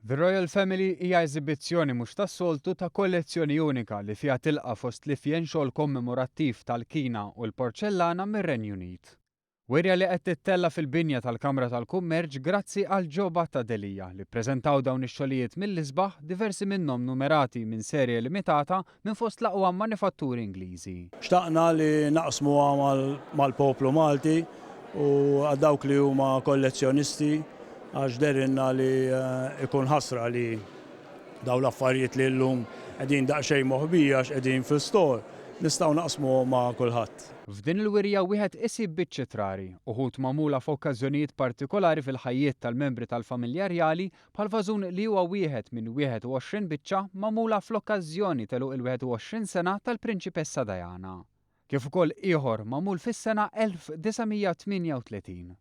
The Royal Family hija eżibizzjoni mhux tas-soltu ta' kollezzjoni unika li fiha tilqa' fost lifjen xogħol kommemorattiv tal-kina u l-porċellana mir-Renju Unit. Wirja li qed tittella fil-binja tal-Kamra tal-Kummerċ grazzi għal Joe Battadelija li ppreżentaw dawn ix-xogħlijiet mill-isbaħ diversi minnhom numerati minn serje limitata minn fost l-aqwa manifatturi Ingliżi. Xtaqna li naqsmuha mal-poplu Malti u għal dawk li huma kollezzjonisti għax derinna li ikun ħasra li daw l-affarijiet li llum qegħdin daqsxejn moħbija x'qegħdin fil-store nistgħu naqsmu ma' kulħadd. F'din il-wirja wieħed isib biċċiet rari, uħud magħmula f'okkażjonijiet partikolari fil-ħajjiet tal-membri tal-familja rjali bħal vażun li huwa wieħed minn 21 biċċa magħmula fl-okkażjoni teluq il-21 sena tal-Prinċipessa Diana. Kif ukoll ieħor magħmul fis-sena 1938.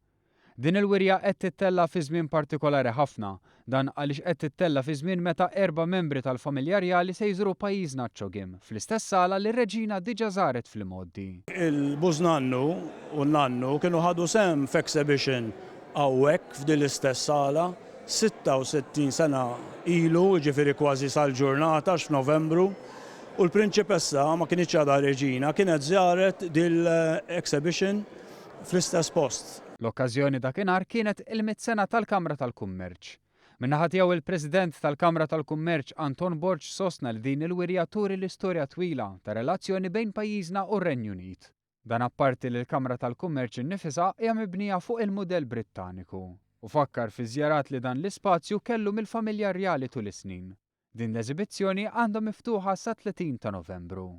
Din il-wirja qed tittella fi żmien partikolari ħafna, dan għaliex qed tittella fi żmien meta 4 membri tal-familja rjali se jżuru pajjiżna ċogim, fl-istess sala li r-reġina diġà żaret fl-modi. Il-bużnannu u n-nannu kienu ħadu sehem f'exhibition hawnhekk f'din l-istess sala 66 sena ilu, ġifieri kważi sal-ġurnata f'Novembru, u l-Prinċipessa ma kienitx għadha reġina, kienet żjaret dil-exhibition fl-istess post. L-okkażjoni dakinhar kienet il-100 sena tal-Kamra tal-Kummerċ. Min-naħa tiegħu il-President tal-Kamra tal-Kummerċ Anton Borg sostna li din il-wirja turi l-istorja twila ta' relazzjoni bejn pajjiżna u r-Renju Unit. Dan apparti li l-Kamra tal-Kummerċ innifisha hija mibnija fuq il-mudell Brittaniku u fakkar fi żjarat li dan l-ispazju kellu mill-familja rjali tul is-snin. Din l-eżibizzjoni għandha miftuħa sa 30 ta' Novembru.